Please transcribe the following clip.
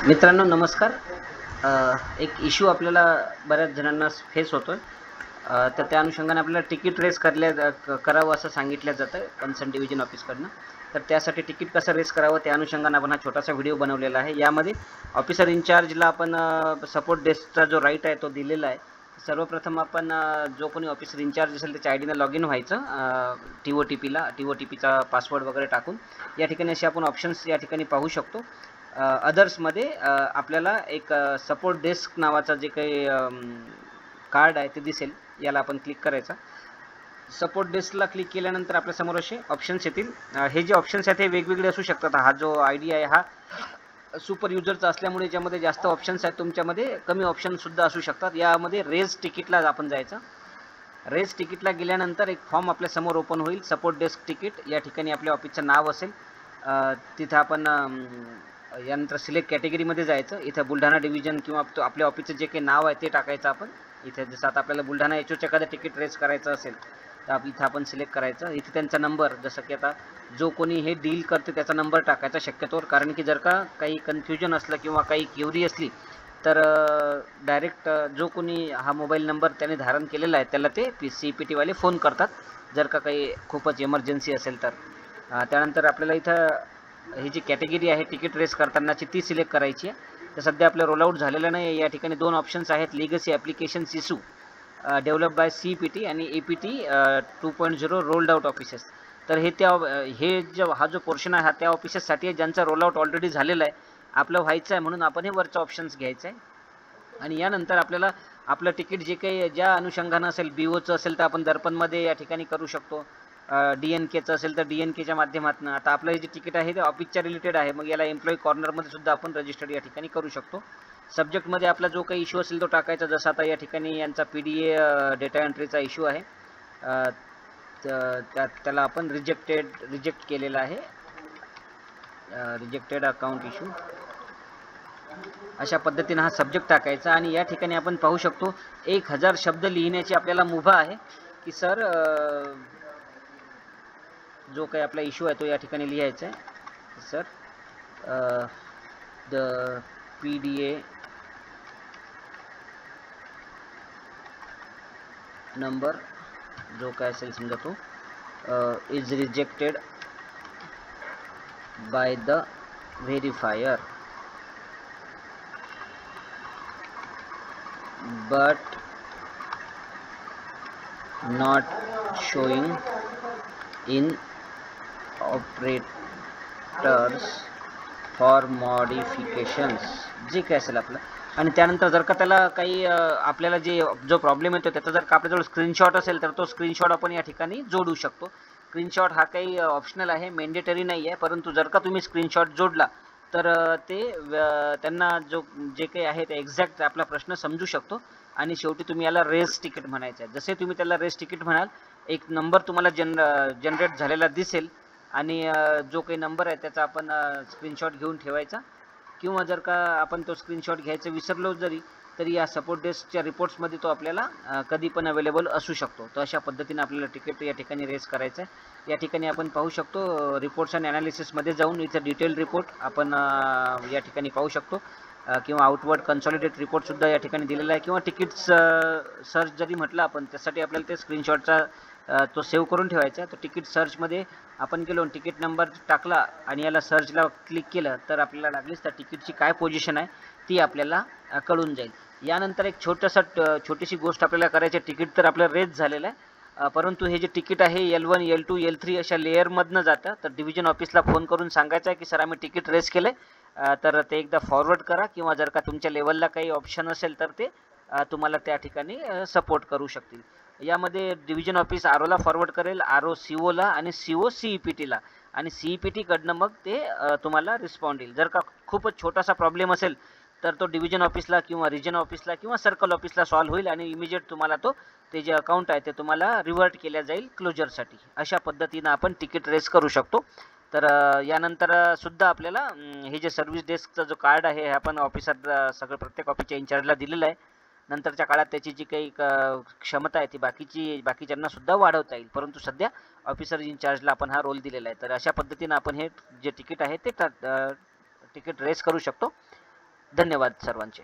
मित्रांनो नमस्कार. एक इश्यू आपल्याला बऱ्याच जणांना फेस होतोय, तर त्या अनुषंगाने आपल्याला तिकीट रेस करावं असं सांगितलं जातं कन्सर्न डिव्हिजन ऑफिसकडनं. तर त्यासाठी तिकीट कसं रेस करावं त्या अनुषंगाने आपण हा छोटासा व्हिडिओ बनवलेला आहे. यामध्ये ऑफिसर इन्चार्जला आपण सपोर्ट डेस्कचा जो राईट आहे तो दिलेला आहे. सर्वप्रथम आपण जो कोणी ऑफिसर इन्चार्ज असेल त्याच्या आय डीनं लॉग इन व्हायचं, TOTPचा पासवर्ड वगैरे टाकून. या ठिकाणी असे आपण ऑप्शन्स या ठिकाणी पाहू शकतो. अदर्समध्ये आपल्याला एक सपोर्ट डेस्क नावाचा जे काही कार्ड आहे ते दिसेल, याला आपण क्लिक करायचा. सपोर्ट डेस्कला क्लिक केल्यानंतर आपल्यासमोर असे ऑप्शन्स येतील. हे जे ऑप्शन्स आहेत हे वेगवेगळे असू शकतात. हा जो आय डी आहे हा सुपर युजरचा असल्यामुळे याच्यामध्ये जास्त ऑप्शन्स आहेत, तुमच्यामध्ये कमी ऑप्शनसुद्धा असू शकतात. यामध्ये रेज तिकीटला आपण जायचं. रेज तिकीटला गेल्यानंतर एक फॉर्म आपल्यासमोर ओपन होईल, सपोर्ट डेस्क तिकीट. या ठिकाणी आपल्या ऑफिसचं नाव असेल, तिथं आपण यानंतर सिलेक्ट कॅटेगरीमध्ये जायचं. इथं बुलढाणा डिव्हिजन किंवा आपल्या ऑफिसचं जे काही नाव आहे ते टाकायचं आपण. इथे जसं आता आपल्याला बुलढाणा HOचं एखादं तिकीट रेस करायचं असेल तर इथं आपण सिलेक्ट करायचं. इथे त्यांचा नंबर, जसं की आता जो कोणी हे डील करते त्याचा नंबर टाकायचा शक्यतोवर, कारण की जर का काही कन्फ्युजन असलं किंवा काही क्युरी असली तर डायरेक्ट जो कोणी हा मोबाईल नंबर त्याने धारण केलेला आहे त्याला ते CPT वाले फोन करतात, जर का काही खूपच इमर्जन्सी असेल तर. त्यानंतर आपल्याला इथं ही जी कॅटेगरी आहे तिकीट रेस करतानाची ती सिलेक्ट करायची आहे. तर सध्या आपलं रोलआउट झालेलं नाही. या ठिकाणी 2 ऑप्शन्स आहेत, legacy applications issue develop by CPT आणि APT 2.0 रोल्ड आउट ऑफिसेस. तर हा जो पोर्शन आहे हा त्या ऑफिसेससाठी आहे ज्यांचा रोलआउट ऑलरेडी झालेला आहे. आपलं व्हायचं आहे म्हणून आपण हे वरचा ऑप्शन्स घ्यायचं आहे. आणि यानंतर आपल्याला आपलं तिकीट जे काही ज्या अनुषंगानं असेल, BOचं असेल तर आपण दर्पणमध्ये या ठिकाणी करू शकतो. DNKचं असेल तर DNKच्या माध्यमातून. आता आपलं हे जे तिकीट आहे ते ऑफिसच्या रिलेटेड आहे, मग याला एम्प्लॉई कॉर्नरमध्ये सुद्धा आपण रजिस्टर्ड या ठिकाणी करू शकतो. सब्जेक्टमध्ये आपला जो काही इश्यू असेल तो टाकायचा. जसं आता या ठिकाणी यांचा PDA डेटा एंट्रीचा इश्यू आहे, त्याला आपण रिजेक्ट केलेला आहे, रिजेक्टेड अकाउंट इश्यू. अशा पद्धतीनं हा सब्जेक्ट टाकायचा. आणि या ठिकाणी आपण पाहू शकतो 1000 शब्द लिहिण्याची आपल्याला मुभा आहे, की सर जो काही आपला इश्यू आहे तो या ठिकाणी लिहायचा आहे. सर द PDA नंबर जो काय असेल समजा तो is rejected by the verifier but not showing in operators for modifications, जे काय असेल आपलं. आणि त्यानंतर जर का त्याला काही आपल्याला जो प्रॉब्लेम येतो त्याचा जर का आपल्याजवळ स्क्रीनशॉट असेल तर तो स्क्रीनशॉट आपण या ठिकाणी जोडू शकतो. स्क्रीनशॉट हा काही ऑप्शनल आहे, मेंडेटरी नाही आहे, परंतु जर का तुम्ही स्क्रीनशॉट जोडला तर ते त्यांना जे काही आहे ते एक्झॅक्ट आपला प्रश्न समजू शकतो. आणि शेवटी तुम्ही याला रेस तिकीट म्हणायचं आहे. जसे तुम्ही त्याला रेस तिकीट म्हणाल, एक नंबर तुम्हाला जनरेट झालेला दिसेल आणि जो काही नंबर आहे त्याचा आपण स्क्रीनशॉट घेऊन ठेवायचा. किंवा जर का आपण तो स्क्रीनशॉट घ्यायचं विसरलो तरी या सपोर्ट डेस्कच्या रिपोर्ट्समध्ये तो आपल्याला कधी पण अवेलेबल असू शकतो. तर अशा पद्धतीने आपल्याला तिकीट या ठिकाणी रेस करायचं आहे. या ठिकाणी आपण पाहू शकतो रिपोर्ट्स अँड ॲनालिसिसमध्ये जाऊन इथं डिटेल रिपोर्ट आपण या ठिकाणी पाहू शकतो, किंवा आउटवर्ड कन्सॉलिडेट रिपोर्टसुद्धा या ठिकाणी दिलेला आहे. किंवा तिकीट सर्च जरी म्हटलं आपण त्यासाठी आपल्याला ते स्क्रीनशॉटचा तो सेव्ह करून ठेवायचा. तर तिकीट सर्चमध्ये आपण गेलो, तिकीट नंबर टाकला आणि याला सर्चला क्लिक केलं तर आपल्याला लागलीच त्या तिकीटची काय पोझिशन आहे ती आपल्याला कळून जाईल. यानंतर एक छोटीशी गोष्ट आपल्याला करायची. तिकीट तर आपलं रेस झालेलं आहे, परंतु हे जे तिकीट आहे L1, L2, L3 अशा लेअरमधनं जातं. तर डिव्हिजन ऑफिसला फोन करून सांगायचं आहे की सर आम्ही तिकीट रेस केलं आहे, तर ते एकदा फॉरवर्ड करा. किंवा जर का तुमच्या लेवलला काही ऑप्शन असेल तर ते तुम्हाला त्या ठिकाणी सपोर्ट करू शकतील. यामध्ये डिव्हिजन ऑफिस ROला फॉरवर्ड करेल, RO COला आणि CO CEPTला, आणि CEPTकडनं मग ते तुम्हाला रिस्पॉन्ड येईल. जर का खूपच छोटासा प्रॉब्लेम असेल तर तो डिव्हिजन ऑफिसला किंवा रिजन ऑफिसला किंवा सर्कल ऑफिसला सॉल्व्ह होईल आणि इमिजिएट तुम्हाला ते जे अकाउंट आहे ते तुम्हाला रिव्हर्ट केल्या जाईल क्लोजरसाठी. अशा पद्धतीनं आपण तिकीट रेस करू शकतो. तर यानंतर सुद्धा आपल्याला हे जे सर्व्हिस डेस्कचा जो कार्ड आहे हे आपण प्रत्येक ऑफिसच्या इन्चार्जला दिलेला आहे. नंतरच्या काळात त्याची जी काही क्षमता आहे ती बाकीच्यांना सुद्धा वाढवता येईल. परंतु सध्या ऑफिसर इन चार्जला आपण हा रोल दिलेला आहे. तर अशा पद्धतीनं आपण हे जे तिकीट आहे ते तिकीट रेस करू शकतो. धन्यवाद सर्वांचे.